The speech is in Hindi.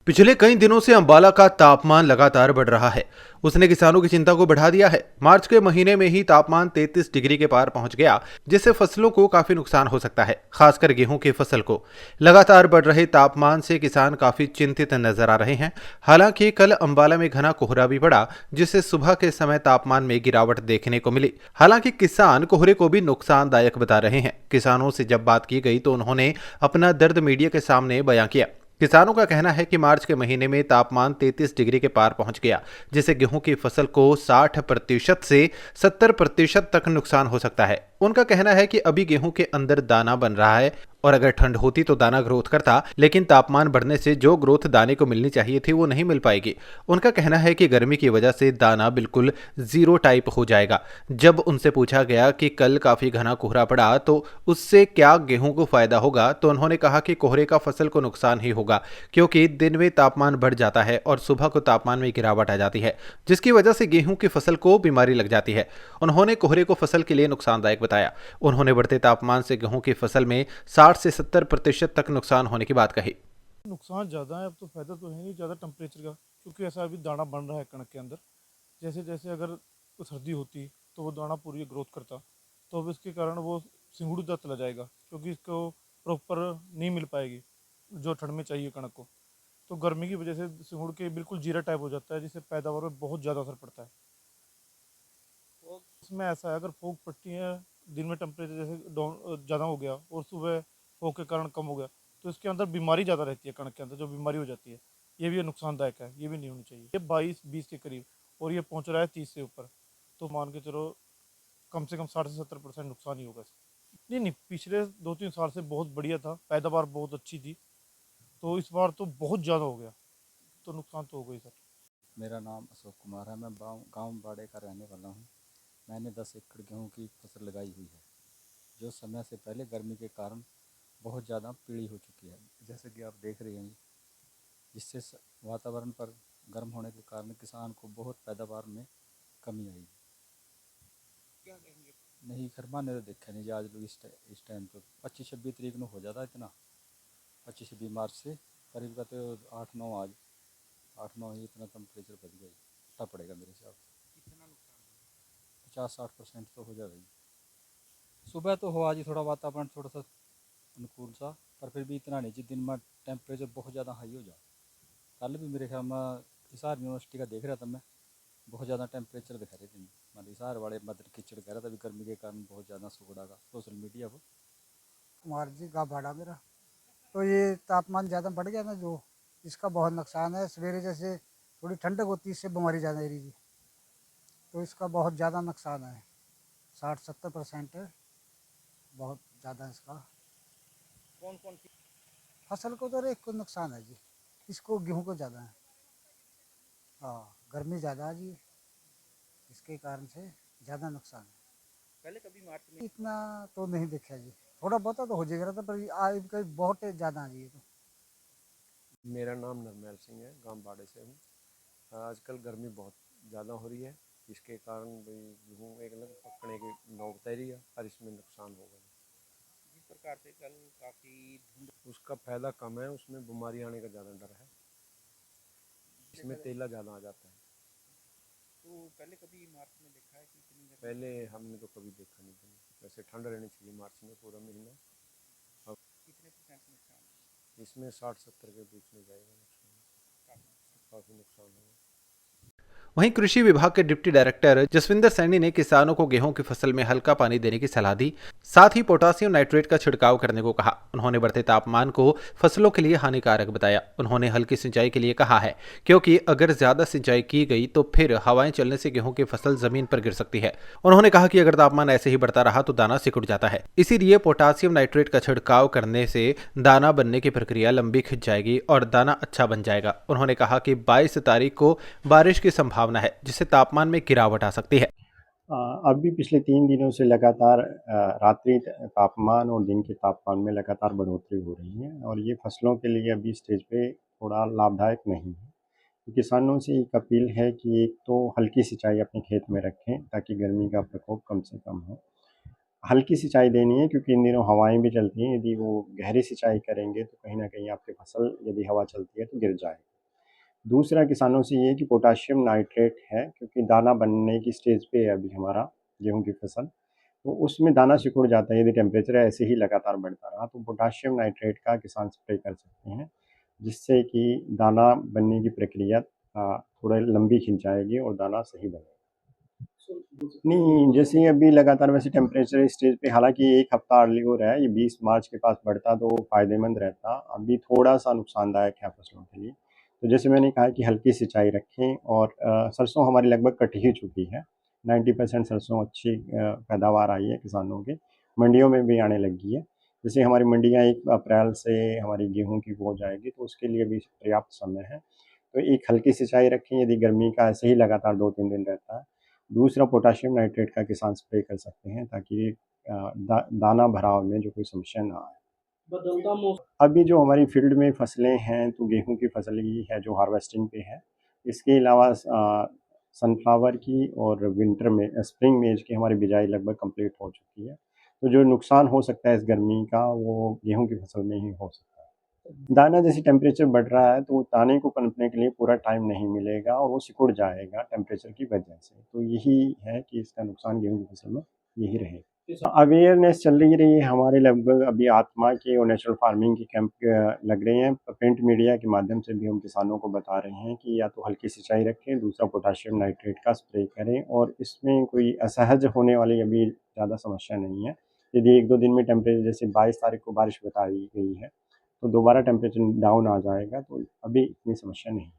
पिछले कई दिनों से अंबाला का तापमान लगातार बढ़ रहा है। उसने किसानों की चिंता को बढ़ा दिया है। मार्च के महीने में ही तापमान 33 डिग्री के पार पहुंच गया, जिससे फसलों को काफी नुकसान हो सकता है, खासकर गेहूं की फसल को। लगातार बढ़ रहे तापमान से किसान काफी चिंतित नजर आ रहे हैं। हालांकि कल अंबाला में घना कोहरा भी पड़ा, जिससे सुबह के समय तापमान में गिरावट देखने को मिली। हालांकि किसान कोहरे को भी नुकसानदायक बता रहे हैं। किसानों से जब बात की गई तो उन्होंने अपना दर्द मीडिया के सामने बयां किया। किसानों का कहना है कि मार्च के महीने में तापमान 33 डिग्री के पार पहुंच गया, जिससे गेहूं की फसल को 60% से 70% तक नुकसान हो सकता है। उनका कहना है कि अभी गेहूं के अंदर दाना बन रहा है और अगर ठंड होती तो दाना ग्रोथ करता, लेकिन तापमान बढ़ने से जो ग्रोथ दाने को मिलनी चाहिए थी वो नहीं मिल पाएगी। उनका कहना है कि गर्मी की वजह से दाना बिल्कुल जीरो टाइप हो जाएगा। जब उनसे पूछा गया कि कल काफी घना कोहरा पड़ा तो उससे क्या गेहूं को फायदा होगा, तो उन्होंने कहा कि कोहरे का फसल को नुकसान ही होगा, क्योंकि दिन में तापमान बढ़ जाता है और सुबह को तापमान में गिरावट आ जाती है, जिसकी वजह से गेहूं की फसल को बीमारी लग जाती है। उन्होंने कोहरे को फसल के लिए नुकसानदायक बताया। उन्होंने बढ़ते तापमान से गेहूं की फसल में 60 से 70% तक नुकसान होने की बात कही। नुकसान ज़्यादा है। अब तो फ़ायदा तो है नहीं ज़्यादा टेम्परेचर का, क्योंकि ऐसा अभी दाना बन रहा है कणक के अंदर। जैसे जैसे अगर तो सर्दी होती तो वो दाना पूरी ग्रोथ करता, तो अब इसके कारण वो सिंगड़ूदा चला जाएगा, क्योंकि इसको प्रॉपर नहीं मिल पाएगी जो ठंड में चाहिए कणक को। तो गर्मी की वजह से सिंगुड़ के बिल्कुल जीरा टाइप हो जाता है, जिससे पैदावार में बहुत ज़्यादा असर पड़ता है। इसमें ऐसा है, अगर फोग पड़ती है, दिन में टेम्परेचर जैसे डाउन ज़्यादा हो गया और सुबह फोग के कारण कम हो गया, तो इसके अंदर बीमारी ज़्यादा रहती है। कणक के अंदर जो बीमारी हो जाती है, ये भी नुकसानदायक है, ये भी नहीं होनी चाहिए। ये 22-20 के करीब, और ये पहुंच रहा है 30 से ऊपर, तो मान के चलो कम से कम 60 से 70% नुकसान ही होगा इसका। नहीं नहीं, पिछले 2-3 साल से बहुत बढ़िया था, पैदावार बहुत अच्छी थी, तो इस बार तो बहुत ज़्यादा हो गया, तो नुकसान तो हो गई सर। मेरा नाम अशोक कुमार है। मैं गांव बाड़े का रहने वाला हूं। मैंने 10 एकड़ गेहूं की फसल लगाई हुई है, जो समय से पहले गर्मी के कारण बहुत ज़्यादा पीली हो चुकी है, जैसे कि आप देख रहे हैं। जिससे वातावरण पर गर्म होने के कारण किसान को बहुत पैदावार में कमी आई। नहीं खरमा ने तो देखा नहीं जी, आज लोग इस टाइम तो 25-26 तरीक को हो जाता इतना। 25-20 मार्च से करीब का तो 8-9 आज 8-9 ही इतना टेम्परेचर बढ़ गया। इतना पड़ेगा मेरे हिसाब से 50-60% तो हो जाएगा जी। सुबह तो हो आज ही थोड़ा वातावरण थोड़ा सा अनुकूल सा, पर फिर भी इतना नहीं जी दिन में टेम्परेचर बहुत ज़्यादा हाई हो जाए। कल भी मेरे ख्याल में हिसार यूनिवर्सिटी का देख रहा था मैं, बहुत ज़्यादा टेम्परेचर दिखा रहे थे। मतलब हिसार वाले मदर कीचड़ कह रहा था, अभी गर्मी के कारण बहुत ज़्यादा सुगड़ा का सोशल मीडिया पर। कुमार जी का भाड़ा मेरा। तो ये तापमान ज़्यादा बढ़ गया ना, जो इसका बहुत नुकसान है। सवेरे जैसे थोड़ी ठंडक होती है, इससे बीमारी ज़्यादा है जी, तो इसका बहुत ज़्यादा नुकसान है। 60-70% है, बहुत ज़्यादा इसका। कौन कौन सी? फसल को तो हर एक को नुकसान है जी, इसको गेहूं को ज़्यादा है। हाँ, गर्मी ज़्यादा है जी, इसके कारण से ज़्यादा नुकसान है। पहले कभी मार्च में? इतना तो नहीं देखा जी, थोड़ा बहुत तो हो जाएगा था, पर आज कहीं बहुत ज़्यादा है जी ये तो। मेरा नाम नरमैल सिंह है, गांव बाड़े से हूँ। आजकल गर्मी बहुत ज़्यादा हो रही है, इसके कारण भाई गेहूँ एक अलग पकने की नौबत तैयारी है और इसमें नुकसान होगा। जिस प्रकार से कल काफी धुंध, उसका फायदा कम है, उसमें बीमारी आने का ज़्यादा डर है। इसमें तेला ज़्यादा आ जाता है। तो पहले कभी मार्च में देखा है कि इतनी गर्मी? पहले हमने तो कभी देखा नहीं था। वैसे ठंड रहनी चाहिए मार्च में पूरा महीना। अब कितने परसेंट नुकसान? इसमें 60-70 के बीच में जाएगा नुकसान, काफी नुकसान। काफ़ी नुकसान होगा। वहीं कृषि विभाग के डिप्टी डायरेक्टर जसविंदर सैनी ने किसानों को गेहूं की फसल में हल्का पानी देने की सलाह दी। साथ ही पोटासियम नाइट्रेट का छिड़काव करने को कहा। उन्होंने बढ़ते तापमान को फसलों के लिए हानिकारक बताया। उन्होंने हल्की सिंचाई के लिए कहा है, क्योंकि अगर ज्यादा सिंचाई की गई तो फिर हवाएं चलने से गेहूं की फसल जमीन पर गिर सकती है। उन्होंने कहा कि अगर तापमान ऐसे ही बढ़ता रहा तो दाना सिकुड़ जाता है, इसीलिए पोटासियम नाइट्रेट का छिड़काव करने से दाना बनने की प्रक्रिया लंबी खिंच जाएगी और दाना अच्छा बन जाएगा। उन्होंने कहा कि 22 तारीख को बारिश की संभावना है, जिससे तापमान में गिरावट आ सकती है। अभी पिछले 3 दिनों से लगातार रात्रि तापमान और दिन के तापमान में लगातार बढ़ोतरी हो रही है, और ये फसलों के लिए अभी स्टेज पे थोड़ा लाभदायक नहीं है। तो किसानों से एक अपील है कि एक तो हल्की सिंचाई अपने खेत में रखें, ताकि गर्मी का प्रकोप कम से कम हो। हल्की सिंचाई देनी है, क्योंकि इन दिनों हवाएं भी चलती हैं। यदि वो गहरी सिंचाई करेंगे तो कहीं ना कहीं आपकी फसल, यदि हवा चलती है तो गिर जाए। दूसरा किसानों से ये है कि पोटाशियम नाइट्रेट है, क्योंकि दाना बनने की स्टेज पे है अभी हमारा गेहूँ की फसल, तो उसमें दाना सिकुड़ जाता है यदि टेम्परेचर ऐसे ही लगातार बढ़ता रहा, तो पोटाशियम नाइट्रेट का किसान स्प्रे कर सकते हैं, जिससे कि दाना बनने की प्रक्रिया थोड़ा लंबी खिंच जाएगी और दाना सही बनेगा। नहीं, जैसे ही अभी लगातार वैसे टेम्परेचर इस स्टेज पे, हालांकि 1 हफ्ता अर्ली हो रहा है, ये 20 मार्च के पास बढ़ता तो फ़ायदेमंद रहता, अभी थोड़ा-सा नुकसानदायक है फसलों के लिए। तो जैसे मैंने कहा कि हल्की सिंचाई रखें और सरसों हमारी लगभग कट ही चुकी है, 90% सरसों अच्छी पैदावार आई है किसानों की, मंडियों में भी आने लगी है। जैसे हमारी मंडियाँ 1 अप्रैल से हमारी गेहूँ की हो जाएगी, तो उसके लिए भी पर्याप्त समय है। तो एक हल्की सिंचाई रखें यदि गर्मी का ऐसे ही लगातार 2-3 दिन रहता है। दूसरा पोटाशियम नाइट्रेट का किसान स्प्रे कर सकते हैं, ताकि दाना भराव में जो कोई समस्या ना आए। अभी जो हमारी फील्ड में फसलें हैं, तो गेहूँ की फसल ही है जो हार्वेस्टिंग पे है। इसके अलावा सनफ्लावर की और विंटर में स्प्रिंग मेज की हमारी बिजाई लगभग कंप्लीट हो चुकी है। तो जो नुकसान हो सकता है इस गर्मी का, वो गेहूँ की फसल में ही हो सकता है। दाना जैसे टेम्परेचर बढ़ रहा है, तो दाने को पनपने के लिए पूरा टाइम नहीं मिलेगा और वो सिकुड़ जाएगा टेम्परेचर की वजह से। तो यही है कि इसका नुकसान गेहूँ की फसल में यही रहेगा। अवेयरनेस चल रही है हमारे लगभग अभी आत्मा के और नेचुरल फार्मिंग के कैंप लग रहे हैं। प्रिंट मीडिया के माध्यम से भी हम किसानों को बता रहे हैं कि या तो हल्की सिंचाई रखें, दूसरा पोटाशियम नाइट्रेट का स्प्रे करें, और इसमें कोई असहज होने वाली अभी ज़्यादा समस्या नहीं है। यदि 1-2 दिन में टेम्परेचर, जैसे 22 तारीख को बारिश बताई गई है, तो दोबारा टेम्परेचर डाउन आ जाएगा, तो अभी इतनी समस्या नहीं है।